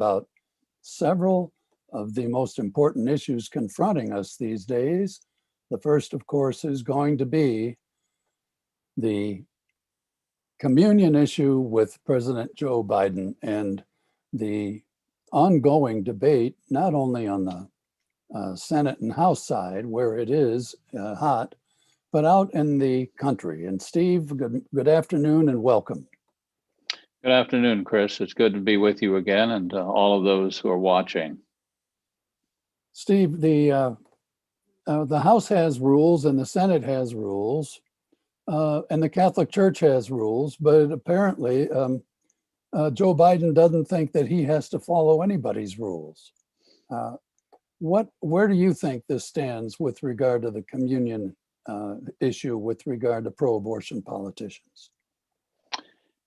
about several of the most important issues confronting us these days. The first, of course, is going to be the communion issue with President Joe Biden and the ongoing debate, not only on the Senate and House side, where it is hot, but out in the country. And Steve, good afternoon and welcome. Good afternoon, Chris. It's good to be with you again, and all of those who are watching. Steve, the House has rules and the Senate has rules, and the Catholic Church has rules, but apparently Joe Biden doesn't think that he has to follow anybody's rules. Where do you think this stands with regard to the communion issue with regard to pro-abortion politicians?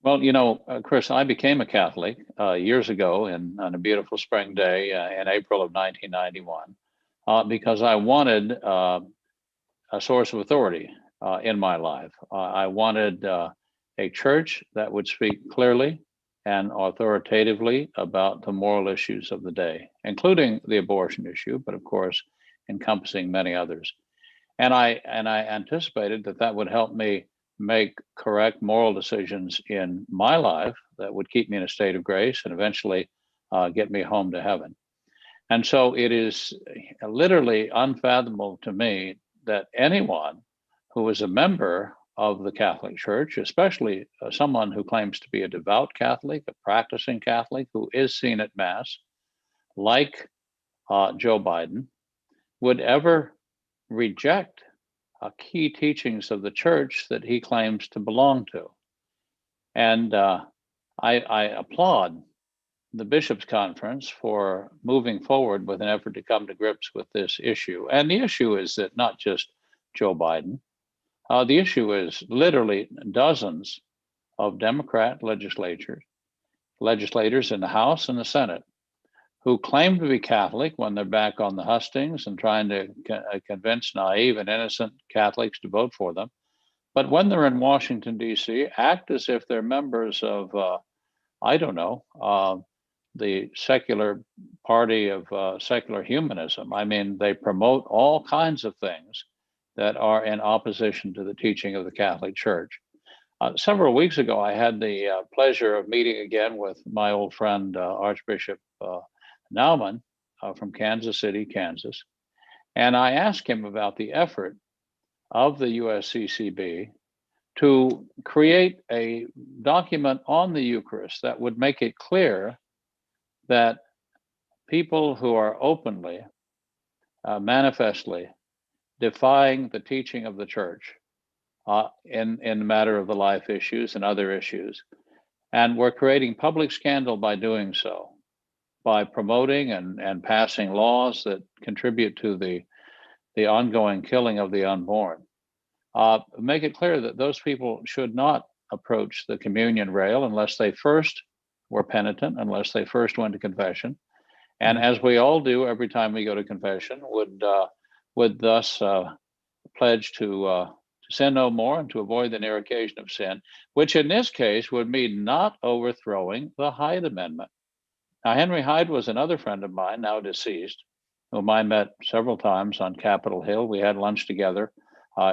Well, you know, Chris, I became a Catholic years ago on a beautiful spring day in April of 1991 because I wanted a source of authority in my life. I wanted a church that would speak clearly and authoritatively about the moral issues of the day, including the abortion issue, but of course, encompassing many others. And I anticipated that would help me make correct moral decisions in my life that would keep me in a state of grace and eventually get me home to heaven. And so it is literally unfathomable to me that anyone who is a member of the Catholic Church, especially someone who claims to be a devout Catholic, a practicing Catholic, who is seen at Mass, like Joe Biden, would ever reject key teachings of the church that he claims to belong to. And I applaud the Bishops' Conference for moving forward with an effort to come to grips with this issue. And the issue is that not just Joe Biden, the issue is literally dozens of Democrat legislators in the House and the Senate who claim to be Catholic when they're back on the hustings and trying to convince naive and innocent Catholics to vote for them. But when they're in Washington, D.C., act as if they're members of, the secular party of secular humanism. I mean, they promote all kinds of things that are in opposition to the teaching of the Catholic Church. Several weeks ago, I had the pleasure of meeting again with my old friend, Archbishop Naumann from Kansas City, Kansas. And I asked him about the effort of the USCCB to create a document on the Eucharist that would make it clear that people who are openly, manifestly defying the teaching of the church in the matter of the life issues and other issues, and we're creating public scandal by doing so, by promoting and passing laws that contribute to the ongoing killing of the unborn. Make it clear that those people should not approach the communion rail unless they first were penitent, unless they first went to confession. And as we all do every time we go to confession, would thus pledge to sin no more and to avoid the near occasion of sin, which in this case would mean not overthrowing the Hyde Amendment. Now, Henry Hyde was another friend of mine, now deceased, whom I met several times on Capitol Hill. We had lunch together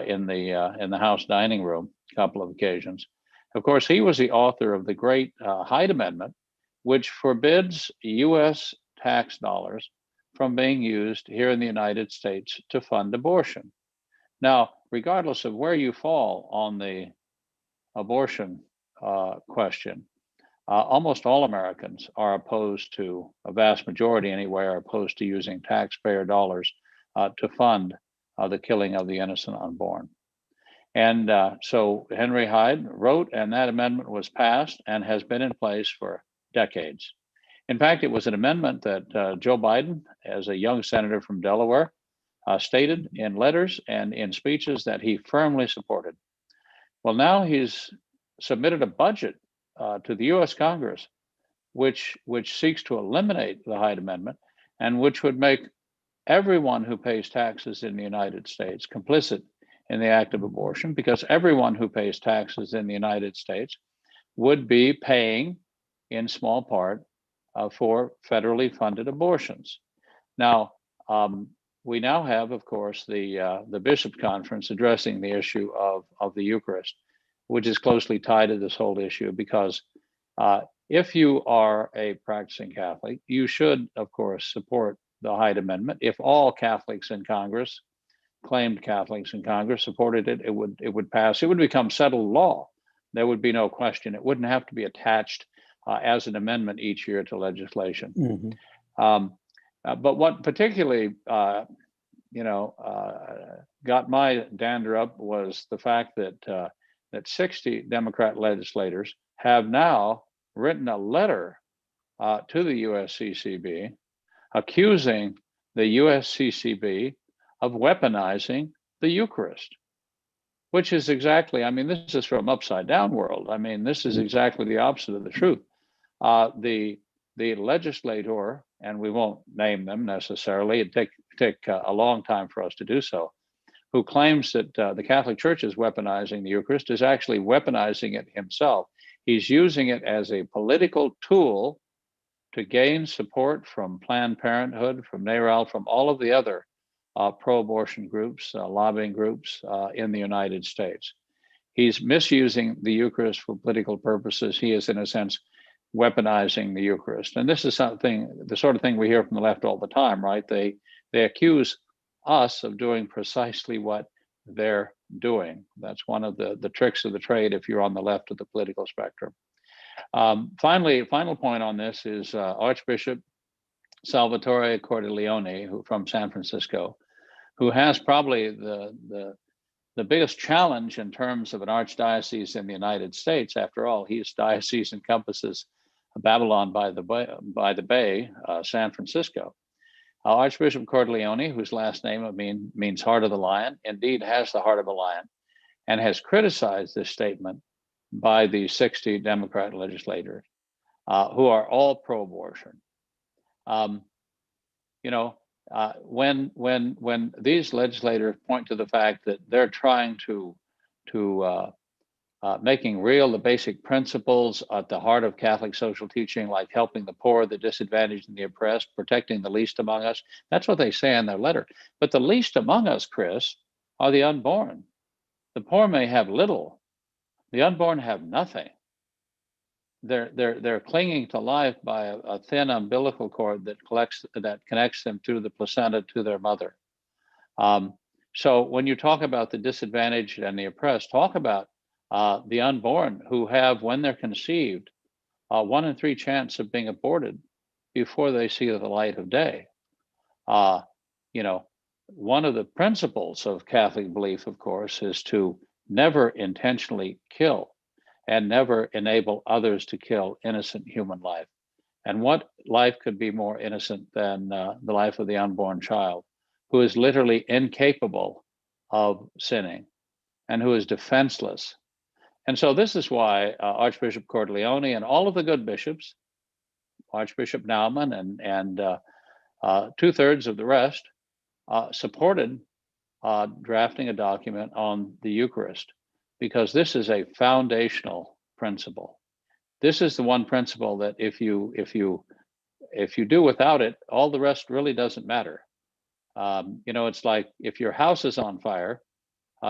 in the House dining room a couple of occasions. Of course, he was the author of the great Hyde Amendment, which forbids U.S. tax dollars from being used here in the United States to fund abortion. Now, regardless of where you fall on the abortion question, almost all Americans are opposed to, a vast majority anyway, are opposed to using taxpayer dollars to fund the killing of the innocent unborn. And so Henry Hyde wrote, and that amendment was passed and has been in place for decades. In fact, it was an amendment that Joe Biden, as a young senator from Delaware, stated in letters and in speeches that he firmly supported. Well, now he's submitted a budget to the U.S. Congress, which seeks to eliminate the Hyde Amendment and which would make everyone who pays taxes in the United States complicit in the act of abortion, because everyone who pays taxes in the United States would be paying, in small part, for federally funded abortions. Now, we now have, of course, the Bishops' Conference addressing the issue of the Eucharist, which is closely tied to this whole issue, because if you are a practicing Catholic, you should, of course, support the Hyde Amendment. If all Catholics in Congress, claimed Catholics in Congress, supported it, it would pass. It would become settled law. There would be no question. It wouldn't have to be attached as an amendment each year to legislation. Mm-hmm. But what particularly, got my dander up was the fact that 60 Democrat legislators have now written a letter to the USCCB accusing the USCCB of weaponizing the Eucharist, which is exactly, this is from upside down world. This is exactly the opposite of the truth. The legislator, and we won't name them necessarily, it'd take a long time for us to do so, who claims that the Catholic Church is weaponizing the Eucharist, is actually weaponizing it himself. He's using it as a political tool to gain support from Planned Parenthood, from NARAL, from all of the other pro-abortion groups, lobbying groups in the United States. He's misusing the Eucharist for political purposes. He is, in a sense, weaponizing the Eucharist. And this is the sort of thing we hear from the left all the time, right? They accuse us of doing precisely what they're doing. That's one of the tricks of the trade if you're on the left of the political spectrum. Final point on this is Archbishop Salvatore Cordileone, who from San Francisco, who has probably the biggest challenge in terms of an archdiocese in the United States. After all, his diocese encompasses Babylon by the Bay, San Francisco. Archbishop Cordileone, whose last name means heart of the lion, indeed has the heart of a lion, and has criticized this statement by the 60 Democrat legislators who are all pro-abortion. When these legislators point to the fact that they're trying to making real the basic principles at the heart of Catholic social teaching, like helping the poor, the disadvantaged, and the oppressed, protecting the least among us, that's what they say in their letter. But the least among us, Chris, are the unborn. The poor may have little, the unborn have nothing. They're clinging to life by a thin umbilical cord that connects them through the placenta to their mother. So when you talk about the disadvantaged and the oppressed, talk about the unborn, who have, when they're conceived, 1 in 3 chance of being aborted before they see the light of day. One of the principles of Catholic belief, of course, is to never intentionally kill and never enable others to kill innocent human life. And what life could be more innocent than the life of the unborn child, who is literally incapable of sinning and who is defenseless. And so this is why Archbishop Cordileone and all of the good bishops, Archbishop Naumann and 2/3 of the rest, supported drafting a document on the Eucharist, because this is a foundational principle. This is the one principle that if you do without it, all the rest really doesn't matter. It's like if your house is on fire,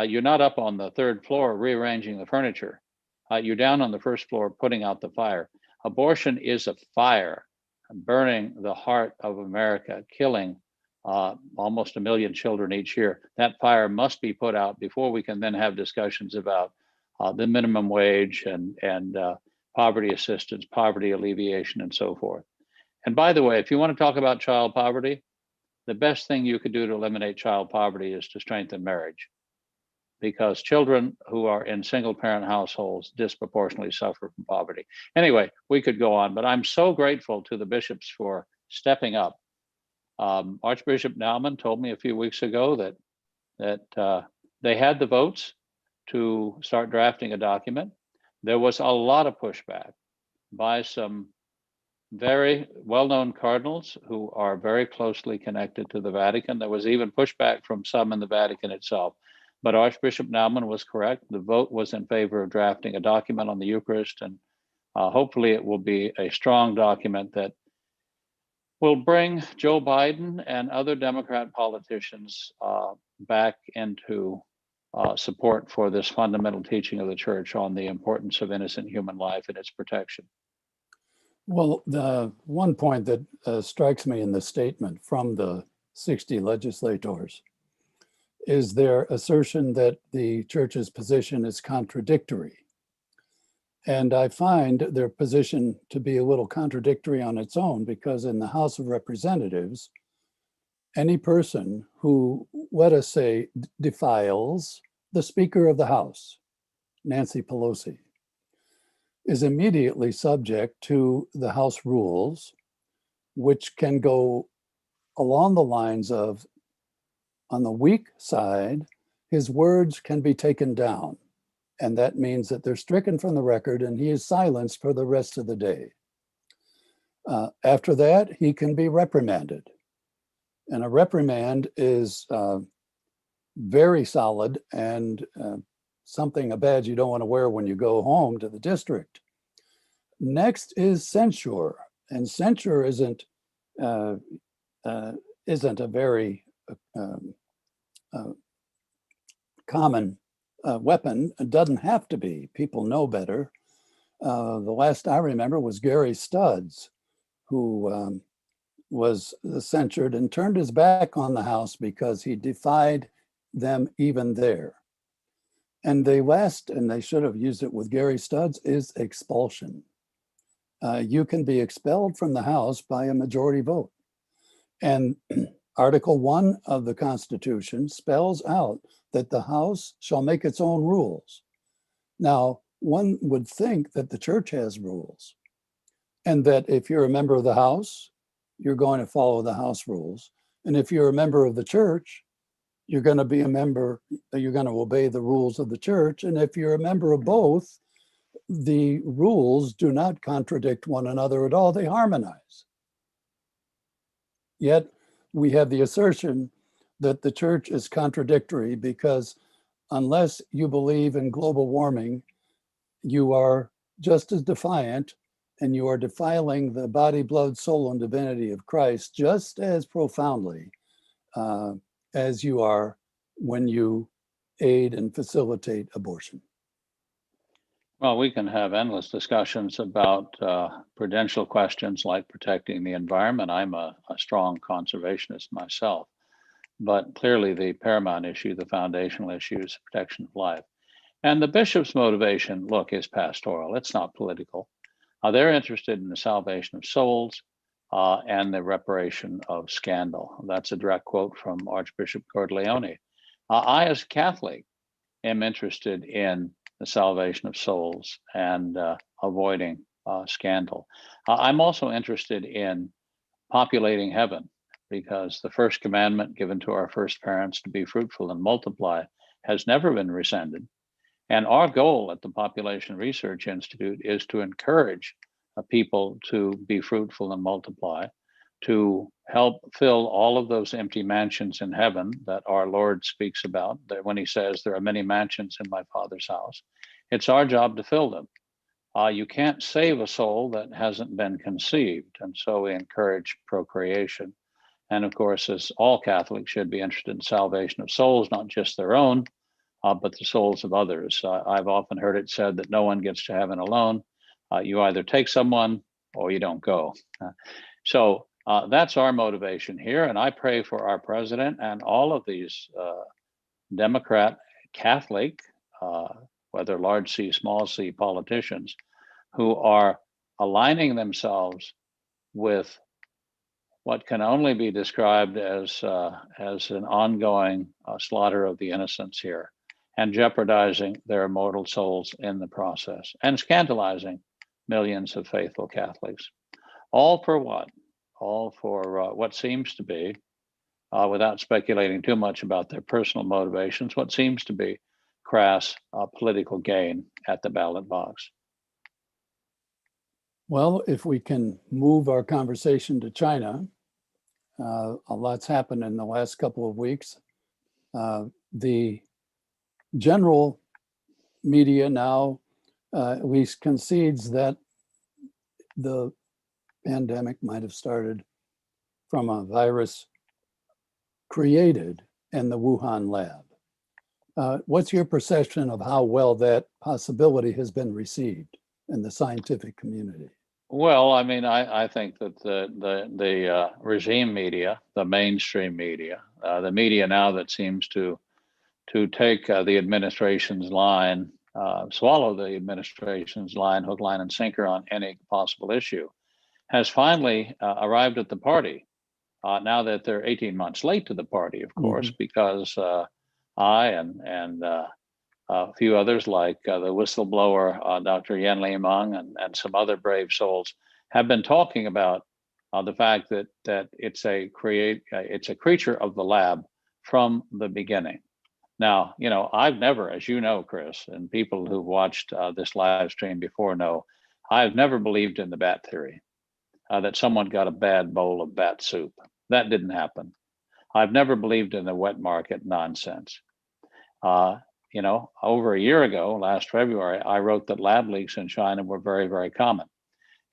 you're not up on the 3rd floor rearranging the furniture. You're down on the 1st floor putting out the fire. Abortion is a fire burning the heart of America, killing almost 1 million children each year. That fire must be put out before we can then have discussions about the minimum wage and poverty assistance, poverty alleviation, and so forth. And by the way, if you want to talk about child poverty, the best thing you could do to eliminate child poverty is to strengthen marriage, because children who are in single parent households disproportionately suffer from poverty. Anyway, we could go on, but I'm so grateful to the bishops for stepping up. Archbishop Naumann told me a few weeks ago that they had the votes to start drafting a document. There was a lot of pushback by some very well-known cardinals who are very closely connected to the Vatican. There was even pushback from some in the Vatican itself. But Archbishop Naumann was correct. The vote was in favor of drafting a document on the Eucharist, and hopefully it will be a strong document that will bring Joe Biden and other Democrat politicians back into support for this fundamental teaching of the church on the importance of innocent human life and its protection. Well, the one point that strikes me in the statement from the 60 legislators is their assertion that the church's position is contradictory. And I find their position to be a little contradictory on its own, because in the House of Representatives, any person who, let us say, defiles the Speaker of the House, Nancy Pelosi, is immediately subject to the House rules, which can go along the lines of, on the weak side, his words can be taken down. And that means that they're stricken from the record and he is silenced for the rest of the day. After that, he can be reprimanded. And a reprimand is very solid and a badge you don't want to wear when you go home to the district. Next is censure. And censure isn't a very common weapon. It doesn't have to be. People know better. The last I remember was Gary Studs, who was censured and turned his back on the House because he defied them even there. And the last, and they should have used it with Gary Studs, is expulsion. You can be expelled from the House by a majority vote. And Article 1 of the Constitution spells out that the House shall make its own rules. Now, one would think that the church has rules, and that if you're a member of the House, you're going to follow the House rules. And if you're a member of the church, you're going to be a member, you're going to obey the rules of the church. And if you're a member of both, the rules do not contradict one another at all, they harmonize. Yet we have the assertion that the church is contradictory because unless you believe in global warming, you are just as defiant and you are defiling the body, blood, soul, and divinity of Christ just as profoundly as you are when you aid and facilitate abortion. Well, we can have endless discussions about prudential questions like protecting the environment. I'm a strong conservationist myself, but clearly the paramount issue, the foundational issue, is protection of life. And the bishop's motivation, look, is pastoral. It's not political. They're interested in the salvation of souls and the reparation of scandal. That's a direct quote from Archbishop Cordileone. I, as a Catholic, am interested in the salvation of souls and avoiding scandal. I'm also interested in populating heaven, because the first commandment given to our first parents to be fruitful and multiply has never been rescinded. And our goal at the Population Research Institute is to encourage people to be fruitful and multiply, to help fill all of those empty mansions in heaven that our Lord speaks about, that when he says, there are many mansions in my Father's house. It's our job to fill them. You can't save a soul that hasn't been conceived. And so we encourage procreation. And of course, as all Catholics should be interested in salvation of souls, not just their own, but the souls of others. I've often heard it said that no one gets to heaven alone. You either take someone or you don't go. So that's our motivation here. And I pray for our president and all of these Democrat, Catholic, whether large C, small c politicians, who are aligning themselves with what can only be described as an ongoing slaughter of the innocents here, and jeopardizing their immortal souls in the process, and scandalizing millions of faithful Catholics. All for what? All for what seems to be, without speculating too much about their personal motivations, what seems to be crass political gain at the ballot box. Well, if we can move our conversation to China, a lot's happened in the last couple of weeks. The general media now at least concedes that the pandemic might have started from a virus created in the Wuhan lab. What's your perception of how well that possibility has been received in the scientific community? Well, I mean, I think that the regime media, the mainstream media, the media now that seems to take the administration's line, swallow the administration's line, hook, line, and sinker on any possible issue, has finally arrived at the party. Now that they're 18 months late to the party, of course, because I and a few others like the whistleblower, Dr. Yen Li Meng, and some other brave souls have been talking about the fact that it's a creature of the lab from the beginning. Now, you know, I've never, as you know, Chris, and people who've watched this live stream before know, I've never believed in the bat theory, that someone got a bad bowl of bat soup. That didn't happen. I've never believed in the wet market nonsense. You know, over a year ago, last February, I wrote that lab leaks in China were very, very common.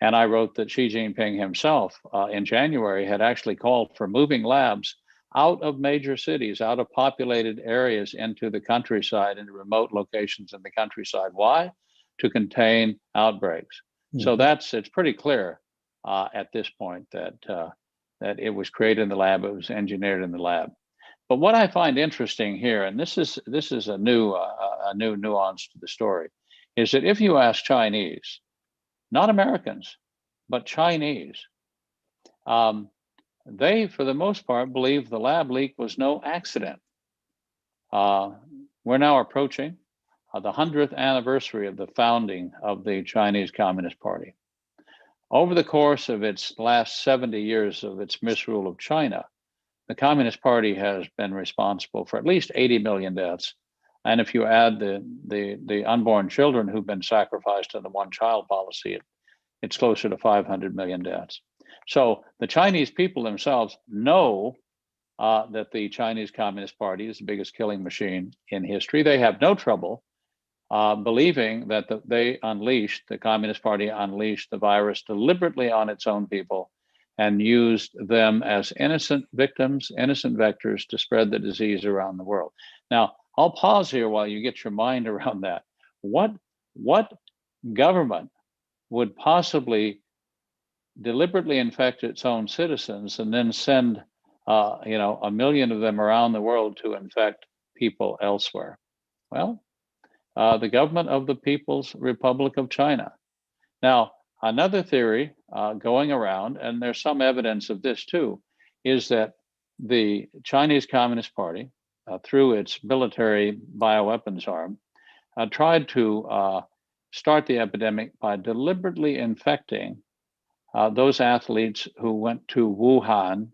And I wrote that Xi Jinping himself in January had actually called for moving labs out of major cities, out of populated areas into the countryside, into remote locations in the countryside. Why? To contain outbreaks. So it's pretty clear at this point that it was created in the lab, it was engineered in the lab. But what I find interesting here, and this is a new nuance to the story, is that if you ask Chinese, not Americans, but Chinese, they, for the most part, believe the lab leak was no accident. We're now approaching the 100th anniversary of the founding of the Chinese Communist Party. Over the course of its last 70 years of its misrule of China, the Communist Party has been responsible for at least 80 million deaths. And if you add the unborn children who've been sacrificed in the one-child policy, it's closer to 500 million deaths. So the Chinese people themselves know that the Chinese Communist Party is the biggest killing machine in history. They have no trouble believing that the Communist Party unleashed the virus deliberately on its own people and used them as innocent victims, innocent vectors to spread the disease around the world. Now, I'll pause here while you get your mind around that. What government would possibly deliberately infect its own citizens and then send, 1 million of them around the world to infect people elsewhere? Well, the government of the People's Republic of China. Now, another theory going around, and there's some evidence of this too, is that the Chinese Communist Party, through its military bioweapons arm, tried to start the epidemic by deliberately infecting those athletes who went to Wuhan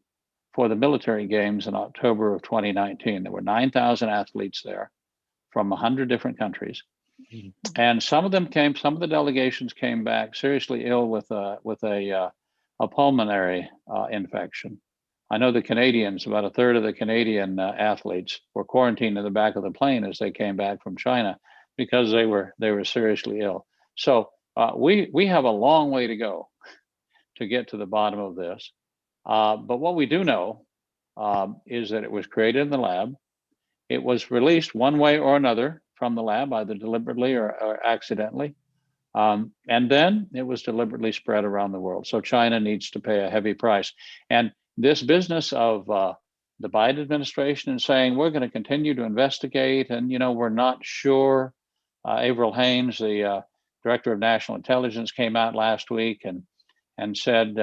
for the military games in October of 2019. There were 9,000 athletes there from 100 different countries. And some of the delegations came back seriously ill with a pulmonary infection. I know the Canadians, about a third of the Canadian athletes were quarantined in the back of the plane as they came back from China because they were seriously ill. So we have a long way to go to get to the bottom of this. But what we do know is that it was created in the lab. It was released one way or another from the lab, either deliberately or accidentally. And then it was deliberately spread around the world. So China needs to pay a heavy price. And this business of the Biden administration and saying, we're going to continue to investigate, and, we're not sure. Avril Haines, the director of national intelligence, came out last week and said,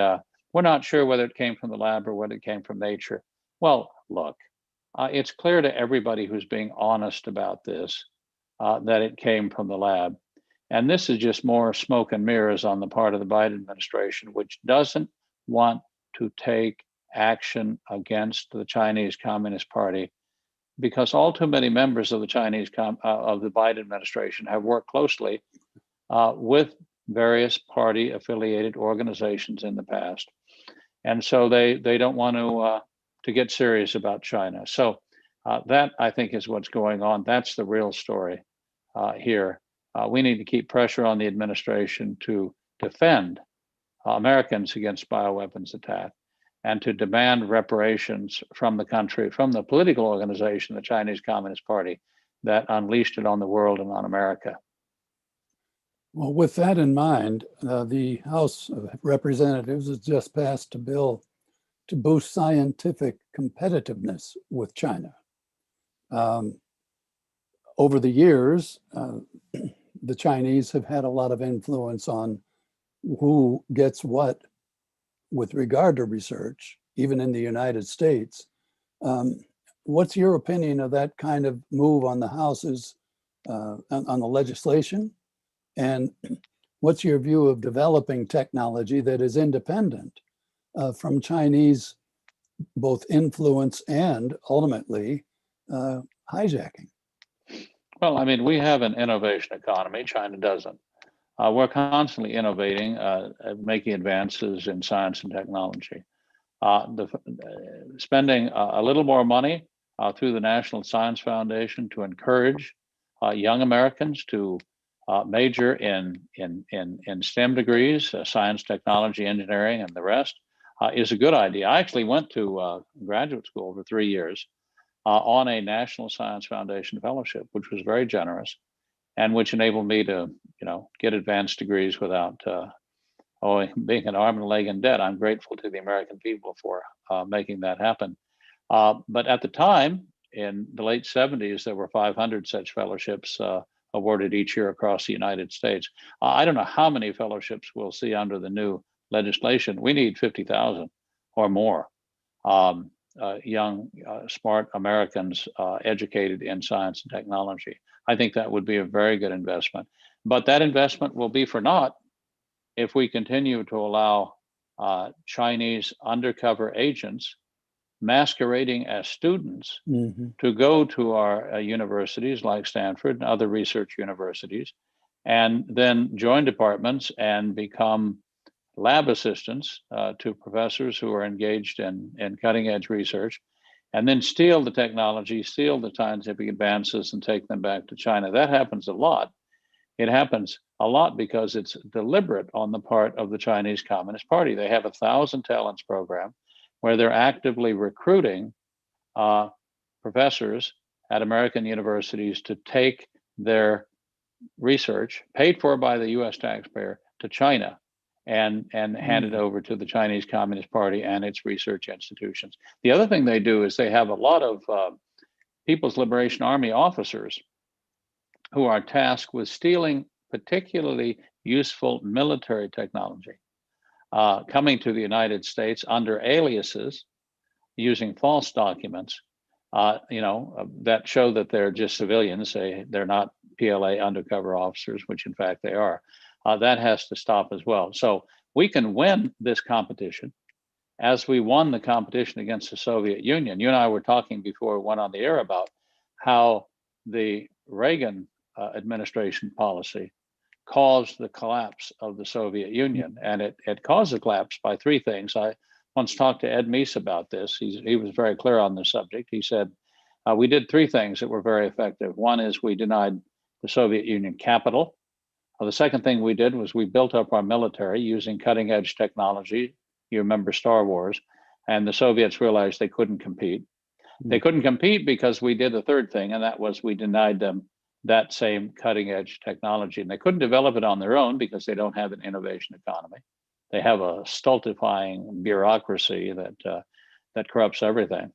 we're not sure whether it came from the lab or whether it came from nature. Well, look, it's clear to everybody who's being honest about this that it came from the lab. And this is just more smoke and mirrors on the part of the Biden administration, which doesn't want to take action against the Chinese Communist Party, because all too many members of the of the Biden administration have worked closely with various party affiliated organizations in the past. And so they don't want to get serious about China. So that, I think, is what's going on. That's the real story here. We need to keep pressure on the administration to defend Americans against bioweapons attack. and to demand reparations from the country, from the political organization, the Chinese Communist Party, that unleashed it on the world and on America. Well, with that in mind, the House of Representatives has just passed a bill to boost scientific competitiveness with China. Over the years, the Chinese have had a lot of influence on who gets what with regard to research, even in the United States. What's your opinion of that kind of move on the House's, on the legislation? And what's your view of developing technology that is independent from Chinese both influence and ultimately hijacking? Well, I mean, we have an innovation economy. China doesn't. We're constantly innovating, making advances in science and technology. Spending a little more money through the National Science Foundation to encourage young Americans to major in STEM degrees, science, technology, engineering, and the rest, is a good idea. I actually went to graduate school for 3 years on a National Science Foundation fellowship, which was very generous, and which enabled me to, get advanced degrees without being an arm and a leg in debt. I'm grateful to the American people for making that happen. But at the time, in the late 70s, there were 500 such fellowships awarded each year across the United States. I don't know how many fellowships we'll see under the new legislation. We need 50,000 or more young, smart Americans educated in science and technology. I think that would be a very good investment. But that investment will be for naught if we continue to allow Chinese undercover agents masquerading as students to go to our universities like Stanford and other research universities, and then join departments and become lab assistants to professors who are engaged in cutting edge research, and then steal the technology, steal the scientific advances and take them back to China. That happens a lot. It happens a lot because it's deliberate on the part of the Chinese Communist Party. They have a 1,000 talents program where they're actively recruiting professors at American universities to take their research, paid for by the US taxpayer, to China and hand it over to the Chinese Communist Party and its research institutions. The other thing they do is they have a lot of People's Liberation Army officers who are tasked with stealing particularly useful military technology, coming to the United States under aliases, using false documents, that show that they're just civilians. They're not PLA undercover officers, which in fact they are. That has to stop as well. So we can win this competition as we won the competition against the Soviet Union. You and I were talking before we went on the air about how the Reagan administration policy caused the collapse of the Soviet Union. And it caused the collapse by three things. I once talked to Ed Meese about this. He was very clear on the subject. He said, we did three things that were very effective. One is we denied the Soviet Union capital. The second thing we did was we built up our military using cutting edge technology. You remember Star Wars. And the Soviets realized they couldn't compete. They couldn't compete because we did the third thing, and that was we denied them that same cutting edge technology. And they couldn't develop it on their own because they don't have an innovation economy. They have a stultifying bureaucracy that corrupts everything.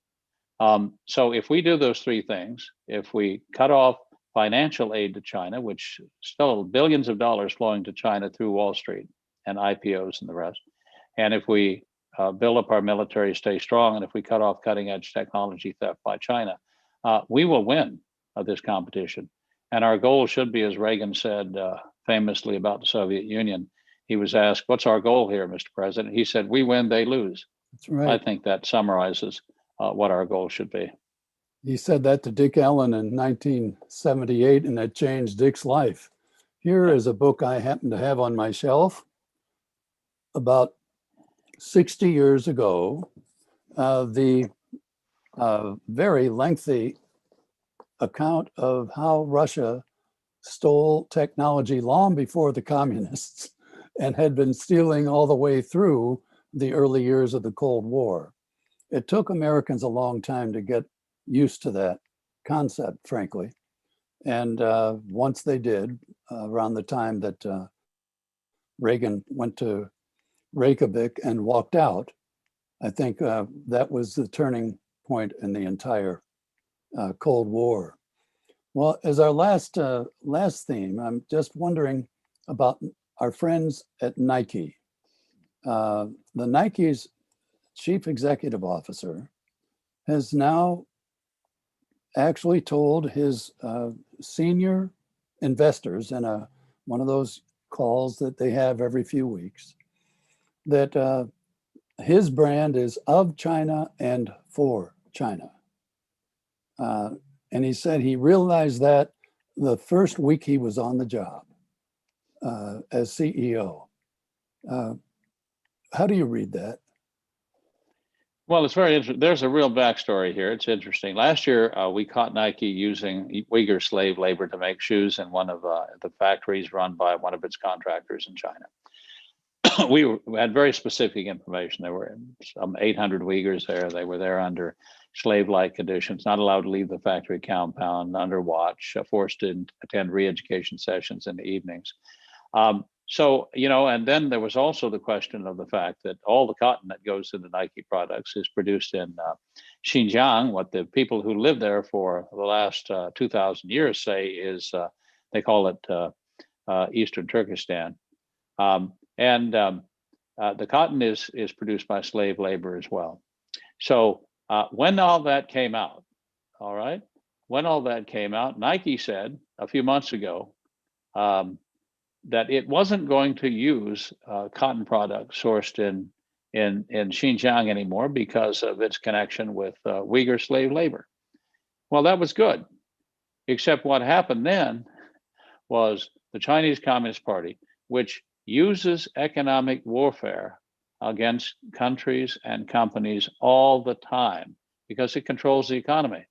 So if we do those three things, if we cut off financial aid to China, which still billions of dollars flowing to China through Wall Street and IPOs and the rest, and if we build up our military, stay strong, and if we cut off cutting edge technology theft by China, we will win this competition. And our goal should be, as Reagan said famously about the Soviet Union, he was asked, what's our goal here, Mr. President? He said, we win, they lose. That's right. I think that summarizes what our goal should be. He said that to Dick Allen in 1978, and that changed Dick's life. Here is a book I happen to have on my shelf. About 60 years ago, the very lengthy account of how Russia stole technology long before the communists and had been stealing all the way through the early years of the Cold War. It took Americans a long time to get used to that concept, frankly. And once they did, around the time that Reagan went to Reykjavik and walked out, I think that was the turning point in the entire Cold War. Well, as our last theme, I'm just wondering about our friends at Nike. The Nike's chief executive officer has now actually told his senior investors in one of those calls that they have every few weeks that his brand is of China and for China. And he said he realized that the first week he was on the job as CEO. How do you read that? Well, it's very interesting. There's a real backstory here. It's interesting. Last year, we caught Nike using Uyghur slave labor to make shoes in one of the factories run by one of its contractors in China. We had very specific information. There were some 800 Uyghurs there. They were there under slave-like conditions, not allowed to leave the factory compound, under watch, forced to attend re-education sessions in the evenings. So, and then there was also the question of the fact that all the cotton that goes into Nike products is produced in Xinjiang. What the people who lived there for the last 2,000 years say is, they call it Eastern Turkestan. The cotton is produced by slave labor as well. So when all that came out, Nike said a few months ago that it wasn't going to use cotton products sourced in Xinjiang anymore because of its connection with Uyghur slave labor. Well, that was good, except what happened then was the Chinese Communist Party, which uses economic warfare against countries and companies all the time because it controls the economy,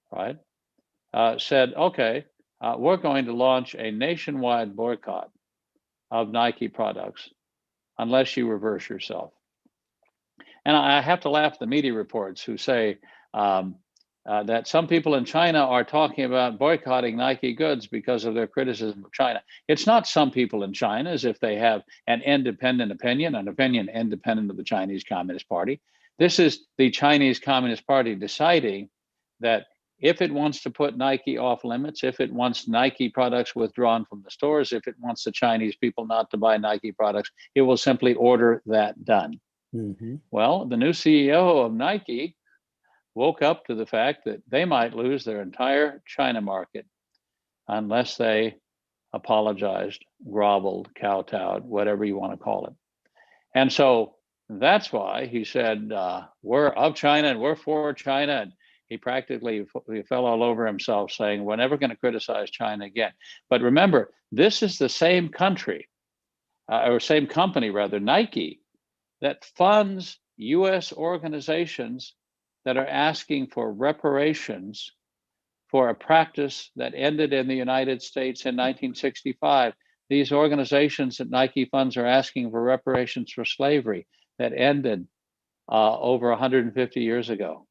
right? Said, okay, we're going to launch a nationwide boycott of Nike products unless you reverse yourself. And I have to laugh at the media reports who say that some people in China are talking about boycotting Nike goods because of their criticism of China. It's not some people in China, as if they have an independent opinion, an opinion independent of the Chinese Communist Party. This is the Chinese Communist Party deciding that if it wants to put Nike off limits, if it wants Nike products withdrawn from the stores, if it wants the Chinese people not to buy Nike products, it will simply order that done. Mm-hmm. Well, the new CEO of Nike woke up to the fact that they might lose their entire China market unless they apologized, groveled, kowtowed, whatever you want to call it. And so that's why he said, we're of China and we're for China. And he practically fell all over himself saying, we're never going to criticize China again. But remember, this is the same country, or same company rather, Nike, that funds US organizations that are asking for reparations for a practice that ended in the United States in 1965. These organizations that Nike funds are asking for reparations for slavery that ended over 150 years ago.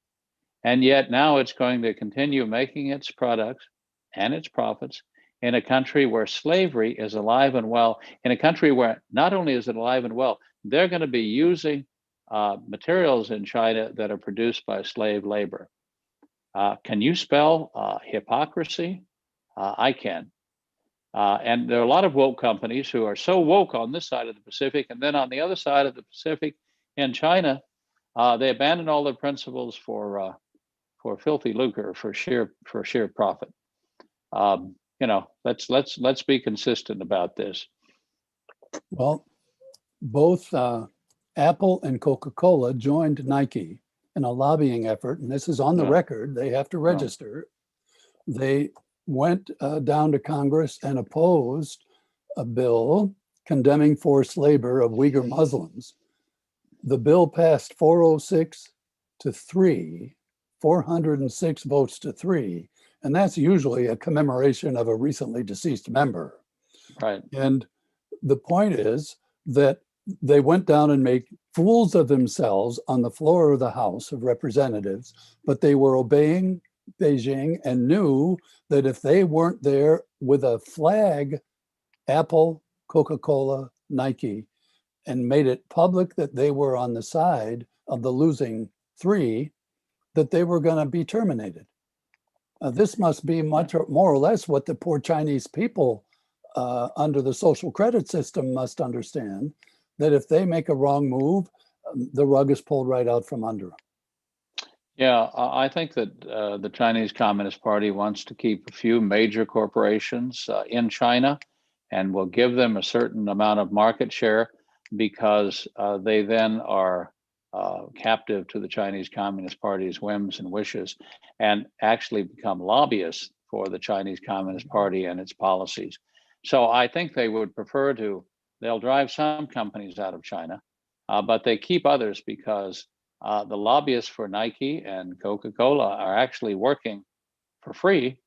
And yet now it's going to continue making its products and its profits in a country where slavery is alive and well, in a country where not only is it alive and well, they're going to be using materials in China that are produced by slave labor. Can you spell hypocrisy? I can. And there are a lot of woke companies who are so woke on this side of the Pacific, and then on the other side of the Pacific in China, they abandon all their principles for filthy lucre, for sheer profit. Let's be consistent about this. Well, both Apple and Coca-Cola joined Nike in a lobbying effort, and this is on the record. They have to register. They went down to Congress and opposed a bill condemning forced labor of Uyghur Muslims. The bill passed 406 to 3, 406 votes to 3, and that's usually a commemoration of a recently deceased member. Right. And the point is that they went down and fools of themselves on the floor of the House of Representatives, but they were obeying Beijing and knew that if they weren't there with a flag, Apple, Coca-Cola, Nike, and made it public that they were on the side of the losing three, that they were going to be terminated. This must be much more or less what the poor Chinese people under the social credit system must understand, that if they make a wrong move, the rug is pulled right out from under them. Yeah, I think that the Chinese Communist Party wants to keep a few major corporations in China and will give them a certain amount of market share because they then are captive to the Chinese Communist Party's whims and wishes and actually become lobbyists for the Chinese Communist Party and its policies. So I think they would prefer they'll drive some companies out of China, but they keep others because the lobbyists for Nike and Coca-Cola are actually working for free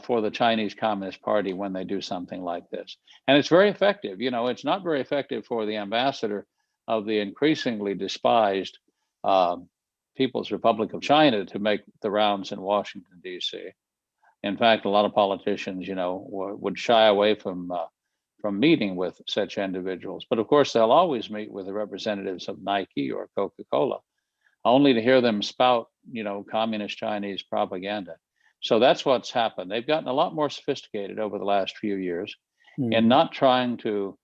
for the Chinese Communist Party when they do something like this. And it's very effective. You know, it's not very effective for the ambassador of the increasingly despised People's Republic of China to make the rounds in Washington, D.C. In fact, a lot of politicians, you know, would shy away from meeting with such individuals. But of course, they'll always meet with the representatives of Nike or Coca-Cola, only to hear them spout, you know, communist Chinese propaganda. So that's what's happened. They've gotten a lot more sophisticated over the last few years in not trying to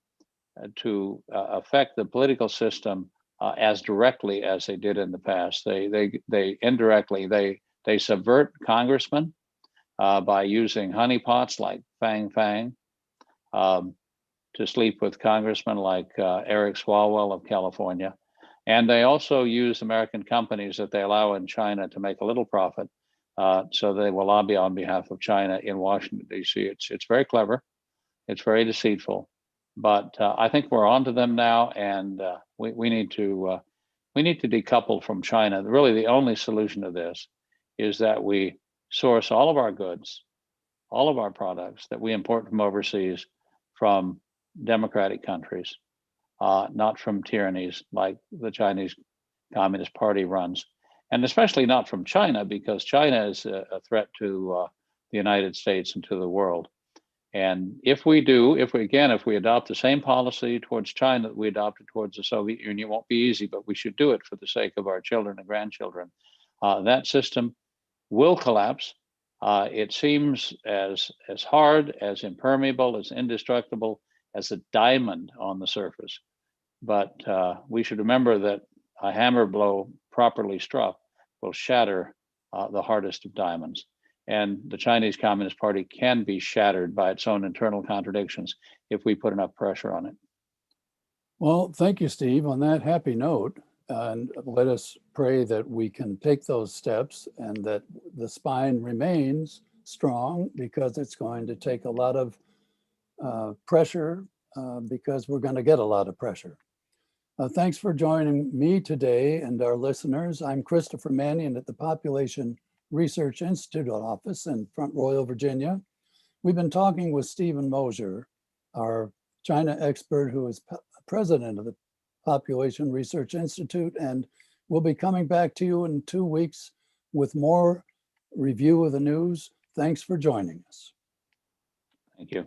affect the political system as directly as they did in the past. They indirectly they subvert congressmen by using honeypots like Fang Fang to sleep with congressmen like Eric Swalwell of California. And they also use American companies that they allow in China to make a little profit. So they will lobby on behalf of China in Washington, D.C. It's very clever. It's very deceitful. But I think we're onto them now, and we need to decouple from China. Really, the only solution to this is that we source all of our goods, all of our products that we import from overseas from democratic countries, not from tyrannies like the Chinese Communist Party runs, and especially not from China, because China is a threat to the United States and to the world. And if we adopt the same policy towards China that we adopted towards the Soviet Union, it won't be easy, but we should do it for the sake of our children and grandchildren. That system will collapse. It seems as hard, as impermeable, as indestructible as a diamond on the surface. But we should remember that a hammer blow properly struck will shatter the hardest of diamonds. And the Chinese Communist Party can be shattered by its own internal contradictions if we put enough pressure on it. Well, thank you, Steve. On that happy note, and let us pray that we can take those steps and that the spine remains strong, because it's going to take a lot of pressure, because we're going to get a lot of pressure. Thanks for joining me today and our listeners. I'm Christopher Manion at the Population Research Institute office in Front Royal, Virginia. We've been talking with Stephen Mosher, our China expert who is president of the Population Research Institute, and we'll be coming back to you in 2 weeks with more review of the news. Thanks for joining us. Thank you.